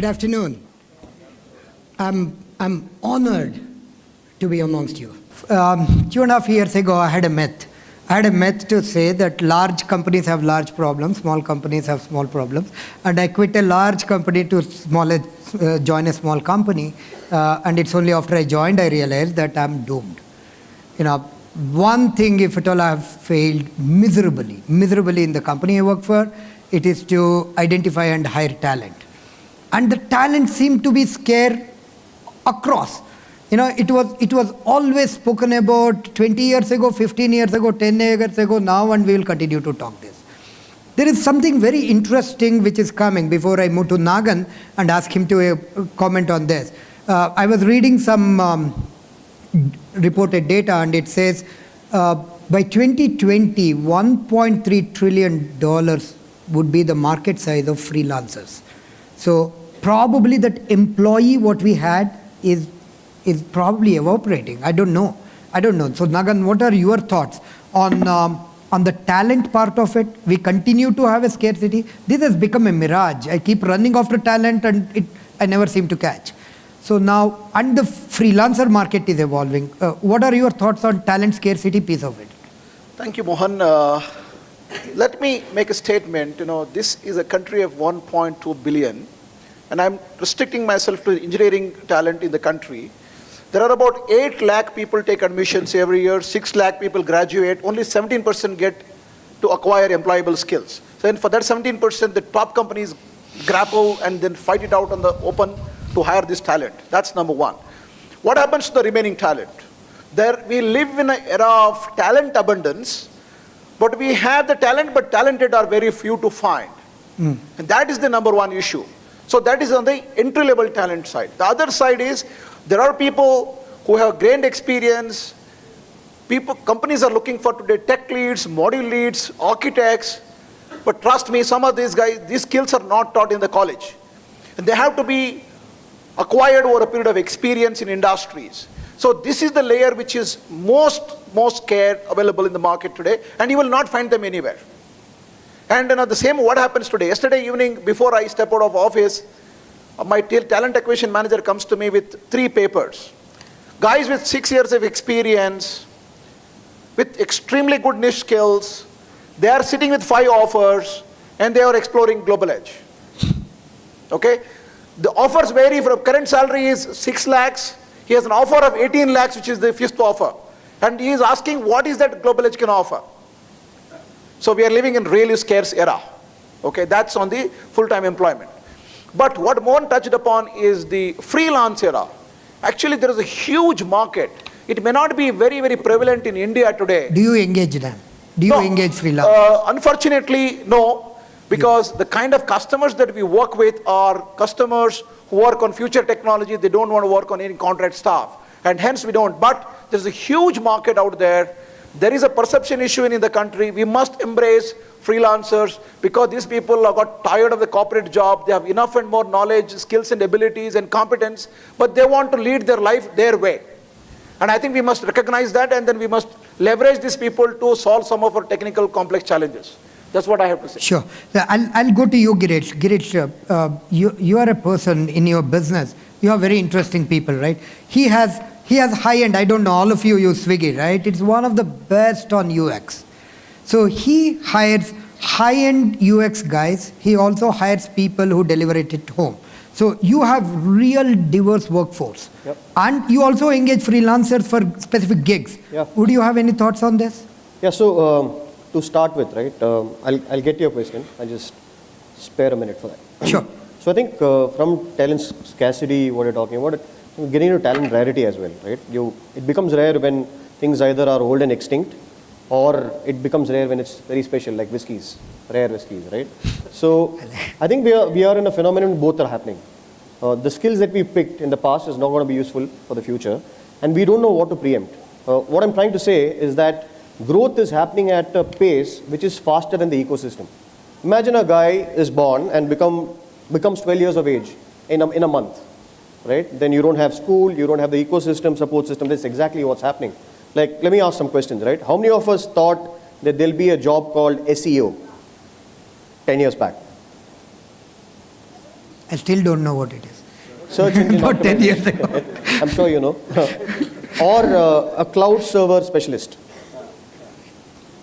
afternoon. I'm honored to be amongst you. 2.5 years ago, I had a myth. I had a myth to say that large companies have large problems, small companies have small problems, and I quit a large company to join a small company, and it's only after I joined I realized that I'm doomed. One thing, if at all, I have failed miserably in the company I work for, it is to identify and hire talent. And the talent seemed to be scarce across. It was always spoken about 20 years ago, 15 years ago, 10 years ago, now, and we will continue to talk this. There is something very interesting which is coming before I move to Nagan and ask him to comment on this. I was reading some reported data, and it says by 2020, $1.3 trillion would be the market size of freelancers. So probably that employee what we had is probably evaporating. I don't know. So Nagan, what are your thoughts on the talent part of it? We continue to have a scarcity. This has become a mirage. I keep running after talent and I never seem to catch. So now, and the freelancer market is evolving. What are your thoughts on talent scarcity piece of it? Thank you, Mohan. Let me make a statement. This is a country of 1.2 billion, and I'm restricting myself to engineering talent in the country. There are about 8 lakh people take admissions every year, 6 lakh people graduate, only 17% get to acquire employable skills. So for that 17%, the top companies grapple and then fight it out on the open to hire this talent. That's number one. What happens to the remaining talent? We live in an era of talent abundance, but we have the talent, but talented are very few to find. And that is the number one issue. So that is on the entry-level talent side. The other side is, there are people who have gained experience. Companies are looking for today tech leads, module leads, architects. But trust me, some of these guys, these skills are not taught in the college. And they have to be acquired over a period of experience in industries. So this is the layer which is most scarce available in the market today, and you will not find them anywhere. And the same what happens today. Yesterday evening, before I step out of office, my talent acquisition manager comes to me with 3 papers. Guys with 6 years of experience, with extremely good niche skills, they are sitting with 5 offers, and they are exploring global edge. Okay? The offers vary from current salary is 6 lakhs. He has an offer of 18 lakhs, which is the 5th offer. And he is asking, what is that global edge can offer? So we are living in really scarce era. Okay, that's on the full-time employment. But what Mohan touched upon is the freelance era. Actually, there is a huge market. It may not be very, very prevalent in India today. Do you engage them? Do you engage freelancers? Unfortunately, no. Because the kind of customers that we work with are customers who work on future technology. They don't want to work on any contract staff. And hence we don't. But there's a huge market out there. There is a perception issue in the country. We must embrace freelancers because these people have got tired of the corporate job. They have enough and more knowledge, skills and abilities and competence, but they want to lead their life their way. And I think we must recognize that, and then we must leverage these people to solve some of our technical complex challenges. That's what I have to say. Sure. I'll go to you, Girish. Girish, you are a person in your business. You are very interesting people, right? He has high-end, I don't know, all of you use Swiggy, right? It's one of the best on UX. So he hires high-end UX guys. He also hires people who deliver it at home. So you have real diverse workforce. Yep. And you also engage freelancers for specific gigs. Yep. Would you have any thoughts on this? Yeah, so to start with, right, I'll get to your question. I'll just spare a minute for that. Sure. So I think from talent scarcity, what you're talking about, getting into talent rarity as well, right? It becomes rare when things either are old and extinct, or it becomes rare when it's very special, like whiskeys, rare whiskeys, right? So I think we are in a phenomenon both are happening. The skills that we picked in the past is not going to be useful for the future, and we don't know what to preempt. What I'm trying to say is that growth is happening at a pace which is faster than the ecosystem. Imagine a guy is born and becomes 12 years of age in a month, right? Then you don't have school, you don't have the ecosystem, support system. That's exactly what's happening. Like, let me ask some questions, right? How many of us thought that there'll be a job called SEO 10 years back? I still don't know what it is. Search engine Not 10 years optimization. ago. I'm sure you know. Or a cloud server specialist.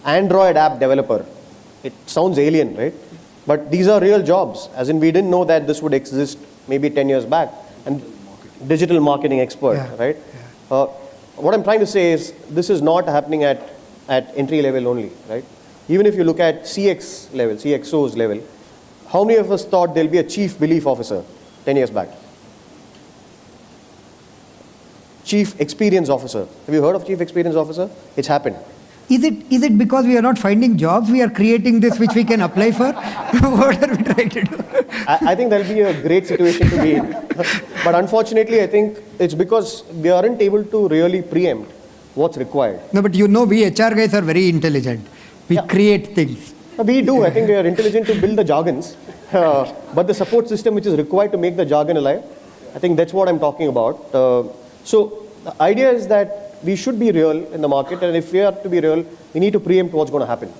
Android app developer. It sounds alien, right? But these are real jobs. As in, we didn't know that this would exist maybe 10 years back. And digital marketing expert, Yeah. right? What I'm trying to say is, this is not happening at entry level only, right? Even if you look at CX level, CXO's level, how many of us thought there'll be a chief belief officer 10 years back? Chief experience officer. Have you heard of chief experience officer? It's happened. Is it because we are not finding jobs, we are creating this which we can apply for? What are we trying to do? I think that'll be a great situation to be in. But unfortunately, I think it's because we aren't able to really preempt what's required. No, but you know, we HR guys are very intelligent. We Yeah. create things. We do. I think we are intelligent to build the jargons. But the support system which is required to make the jargon alive, I think that's what I'm talking about. So the idea is that we should be real in the market, and if we are to be real, we need to preempt what's going to happen,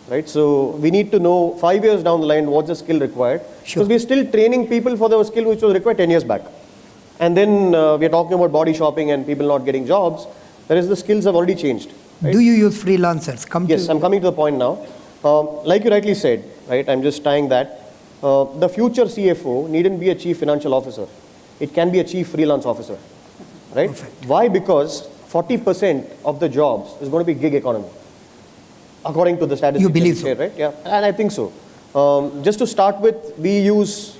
right? So we need to know 5 years down the line what's the skill required, Sure. because we're still training people for the skill which was required 10 years back. And then we're talking about body shopping and people not getting jobs, whereas the skills have already changed. Right? Do you use freelancers? Yes, I'm coming to the point now. Like you rightly said, right, I'm just tying that. The future CFO needn't be a chief financial officer. It can be a chief freelance officer, right? Perfect. Why? Because 40% of the jobs is going to be gig economy, according to the statistics. You believe that we shared, right? Yeah, and I think so. Just to start with, we use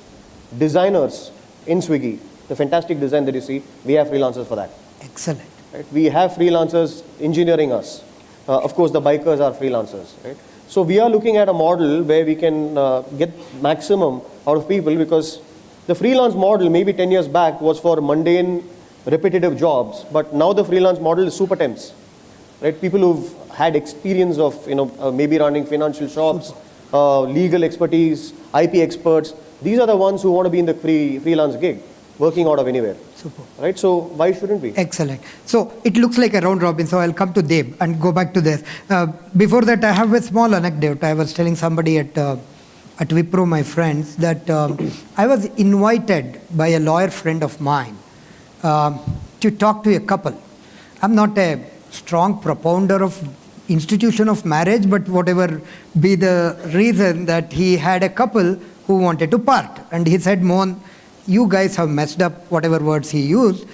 designers in Swiggy. The fantastic design that you see, we have freelancers for that. Excellent. Right? We have freelancers engineering us. Of course, the bikers are freelancers, right? So we are looking at a model where we can get maximum out of people, because the freelance model maybe 10 years back was for mundane, repetitive jobs, but now the freelance model is super temps, right? People who've had experience of, maybe running financial shops, legal expertise, IP experts. These are the ones who want to be in the freelance gig, working out of anywhere. Super. Right? So why shouldn't we? Excellent. So it looks like a round robin, so I'll come to Deb and go back to this. Before that, I have a small anecdote. I was telling somebody at Wipro, my friends, that I was invited by a lawyer friend of mine to talk to a couple. I'm not a strong propounder of institution of marriage, but whatever be the reason, that he had a couple who wanted to part. And he said, Mohan, you guys have messed up, whatever words he used,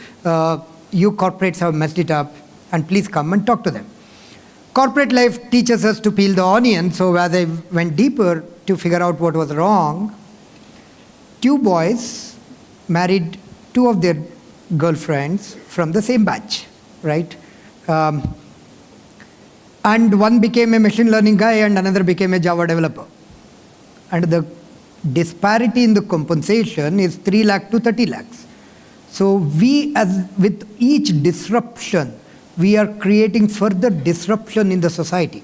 you corporates have messed it up, and please come and talk to them. Corporate life teaches us to peel the onion, so as I went deeper to figure out what was wrong, two boys married two of their girlfriends from the same batch, right? And one became a machine learning guy and another became a Java developer. And the disparity in the compensation is 3 lakh to 30 lakhs. So we, as with each disruption, we are creating further disruption in the society.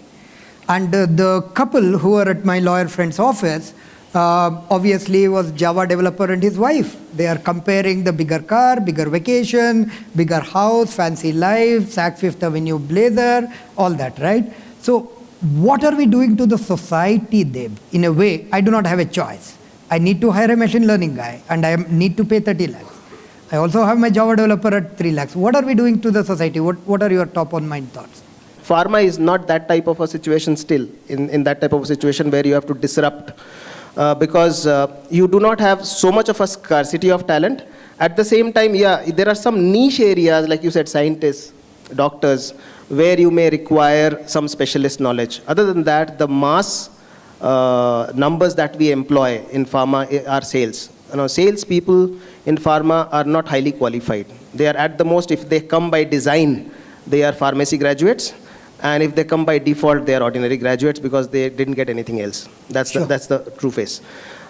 And the couple who were at my lawyer friend's office, obviously was Java developer and his wife. They are comparing the bigger car, bigger vacation, bigger house, fancy life, Saks Fifth Avenue blazer, all that, right? So what are we doing to the society, Deb? In a way, I do not have a choice. I need to hire a machine learning guy and I need to pay 30 lakhs. I also have my Java developer at 3 lakhs. What are we doing to the society? What are your top on mind thoughts? Pharma is not that type of a situation still, in that type of a situation where you have to disrupt, because you do not have so much of a scarcity of talent. At the same time, yeah, there are some niche areas, like you said, scientists, doctors, where you may require some specialist knowledge. Other than that, the mass numbers that we employ in pharma are sales. Sales people in pharma are not highly qualified. They are at the most, if they come by design, they are pharmacy graduates. And if they come by default, they are ordinary graduates because they didn't get anything else. That's the true face.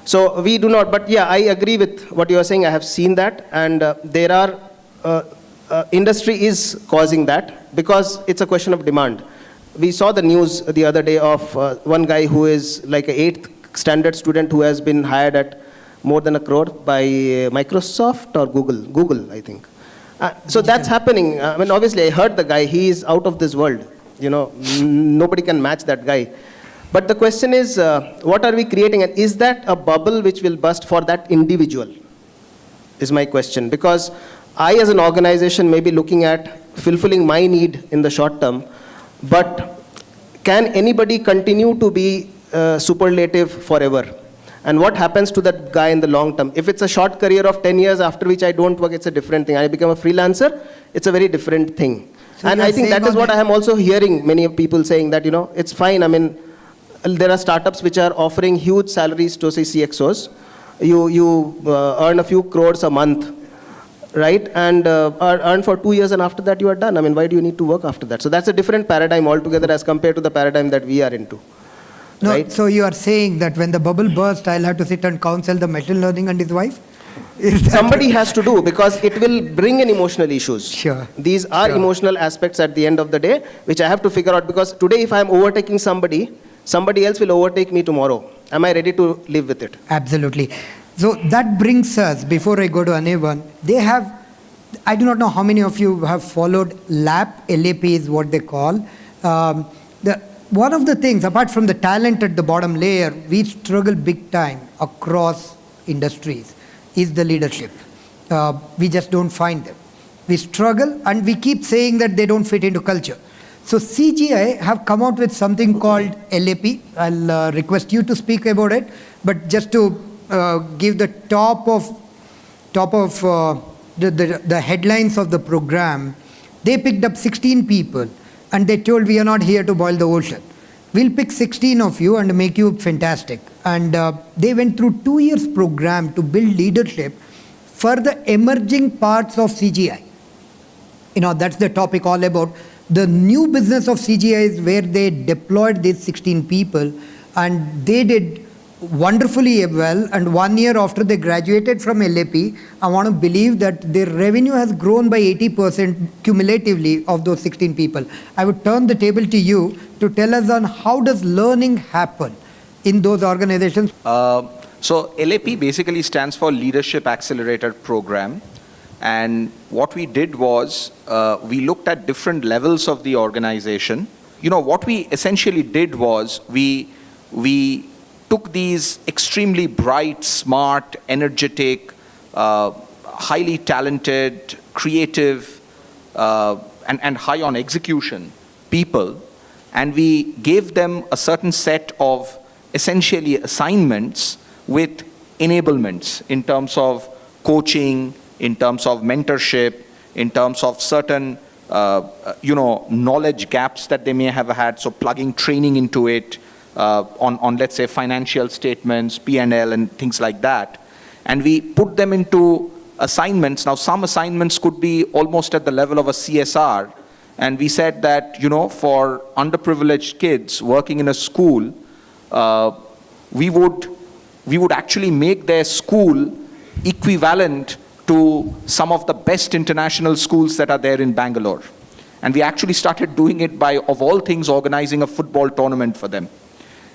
So we do not, but yeah, I agree with what you are saying. I have seen that, and there are, industry is causing that because it's a question of demand. We saw the news the other day of one guy who is like an 8th standard student who has been hired at more than 1 crore by Microsoft or Google, I think. So that's happening. I mean, obviously, I heard the guy, he is out of this world. Nobody can match that guy. But the question is, what are we creating? And is that a bubble which will burst for that individual? is my question. Because I, as an organization, may be looking at fulfilling my need in the short term, but can anybody continue to be superlative forever? And what happens to that guy in the long term? If it's a short career of 10 years after which I don't work, it's a different thing. I become a freelancer, it's a very different thing. So and I think that is what I am also hearing many people saying that, it's fine. I mean, there are startups which are offering huge salaries to, say, CXOs. You earn a few crores a month, right? And earn for 2 years, and after that you are done. I mean, why do you need to work after that? So that's a different paradigm altogether as compared to the paradigm that we are into. No, right? so you are saying that when the bubble bursts, I'll have to sit and counsel the machine learning and his wife? Somebody has to do, because it will bring in emotional issues. Sure. These are emotional aspects at the end of the day, which I have to figure out, because today if I am overtaking somebody else will overtake me tomorrow. Am I ready to live with it? Absolutely. So that brings us, before I go to Anirban, they have, I do not know how many of you have followed LAP. LAP is what they call. One of the things, apart from the talent at the bottom layer, we struggle big time across industries, is the leadership. We just don't find them. We struggle, and we keep saying that they don't fit into culture. So CGI have come out with something called LAP. I'll request you to speak about it, but just to give the top of the headlines of the program, they picked up 16 people, and they told, we are not here to boil the ocean. We'll pick 16 of you and make you fantastic. And they went through 2 years program to build leadership for the emerging parts of CGI. That's the topic all about. The new business of CGI is where they deployed these 16 people, and they did wonderfully well. And 1 year after they graduated from LAP, I want to believe that their revenue has grown by 80% cumulatively of those 16 people. I would turn the table to you to tell us on how does learning happen in those organizations. So LAP basically stands for Leadership Accelerator Program. And what we did was, we looked at different levels of the organization. What we essentially did was, we took these extremely bright, smart, energetic, highly talented, creative, and high on execution people, and we gave them a certain set of essentially assignments with enablements in terms of coaching, in terms of mentorship, in terms of certain, knowledge gaps that they may have had, so plugging training into it, on let's say financial statements, P&L and things like that. And we put them into assignments. Now some assignments could be almost at the level of a CSR. And we said that, for underprivileged kids working in a school, we would actually make their school equivalent to some of the best international schools that are there in Bangalore. And we actually started doing it by, of all things, organizing a football tournament for them.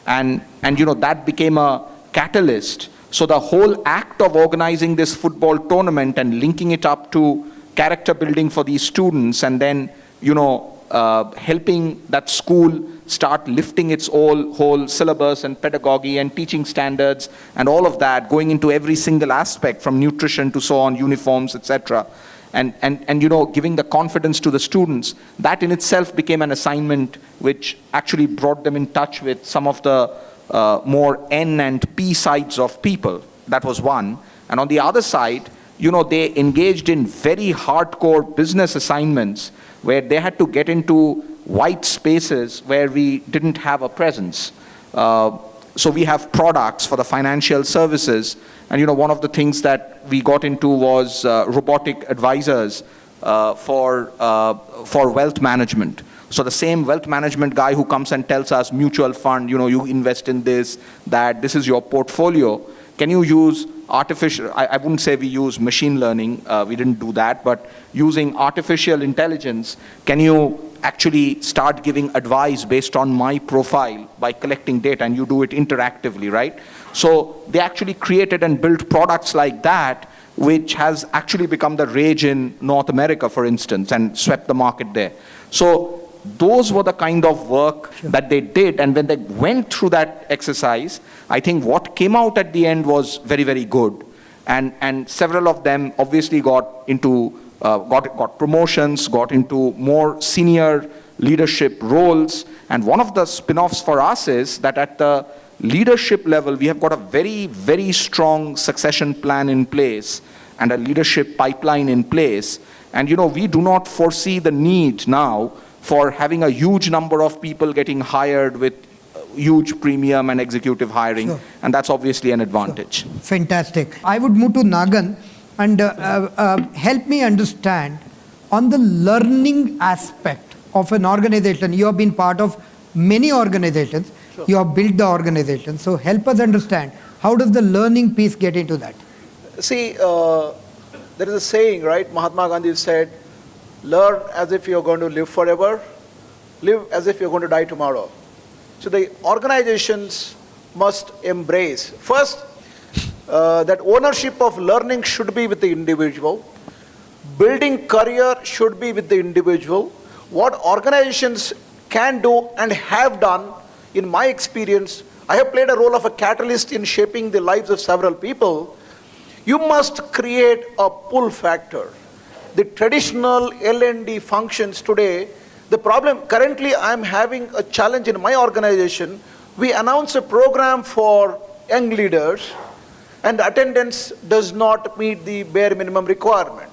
And that became a catalyst. So the whole act of organizing this football tournament and linking it up to character building for these students, and then, helping that school start lifting its whole syllabus and pedagogy and teaching standards and all of that, going into every single aspect from nutrition to so on, uniforms, etc. And giving the confidence to the students, that in itself became an assignment which actually brought them in touch with some of the more N and P sides of people. That was one. And on the other side, they engaged in very hardcore business assignments where they had to get into white spaces where we didn't have a presence. So we have products for the financial services. And one of the things that we got into was robotic advisors for wealth management. So the same wealth management guy who comes and tells us mutual fund, you invest in this, that, this is your portfolio. Can you use artificial, I wouldn't say we use machine learning, we didn't do that, but using artificial intelligence, can you actually start giving advice based on my profile by collecting data, and you do it interactively, right? So they actually created and built products like that, which has actually become the rage in North America, for instance, and swept the market there. So those were the kind of work that they did, and when they went through that exercise, I think what came out at the end was very, very good. And several of them obviously got into, got promotions, got into more senior leadership roles. And one of the spin-offs for us is that at the leadership level, we have got a very, very strong succession plan in place and a leadership pipeline in place. And we do not foresee the need now for having a huge number of people getting hired with huge premium and executive hiring. Sure. And that's obviously an advantage. Fantastic. I would move to Nagan and help me understand on the learning aspect of an organization. You have been part of many organizations. Sure. You have built the organization. So help us understand, how does the learning piece get into that? See, there is a saying, right? Mahatma Gandhi said, learn as if you're going to live forever, live as if you're going to die tomorrow. So the organizations must embrace, first, that ownership of learning should be with the individual. Building career should be with the individual. What organizations can do and have done, in my experience, I have played a role of a catalyst in shaping the lives of several people. You must create a pull factor. The traditional L&D functions today, the problem, currently I'm having a challenge in my organization. We announce a program for young leaders and attendance does not meet the bare minimum requirement.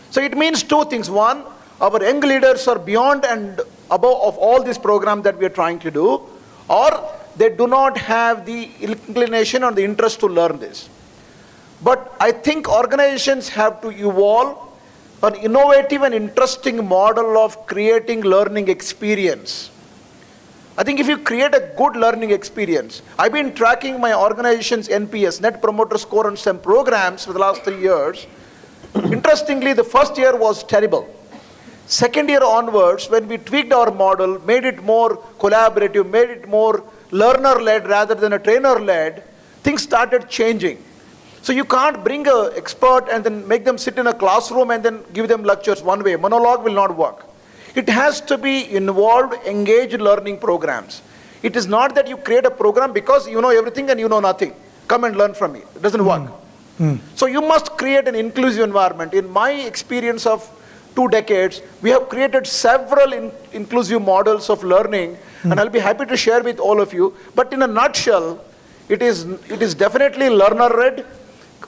So it means two things. One, our young leaders are beyond and above of all these programs that we are trying to do, or they do not have the inclination or the interest to learn this. But I think organizations have to evolve an innovative and interesting model of creating learning experience. I think if you create a good learning experience, I've been tracking my organization's NPS, Net Promoter Score, and some programs for the last 3 years. Interestingly, the first year was terrible. Second year onwards, when we tweaked our model, made it more collaborative, made it more learner-led rather than a trainer-led, things started changing. So you can't bring an expert and then make them sit in a classroom and then give them lectures one way. Monologue will not work. It has to be involved, engaged learning programs. It is not that you create a program because you know everything and you know nothing. Come and learn from me. It doesn't work. So you must create an inclusive environment. In my experience of 2 decades, we have created several inclusive models of learning, and I'll be happy to share with all of you. But in a nutshell, it is definitely learner-led.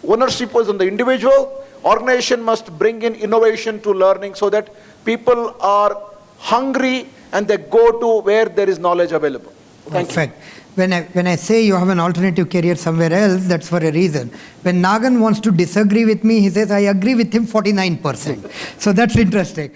Ownership was on the individual. Organization must bring in innovation to learning so that people are hungry and they go to where there is knowledge available. Thank you. Perfect. When I say you have an alternative career somewhere else, that's for a reason. When Nagan wants to disagree with me, he says I agree with him 49%. So that's interesting.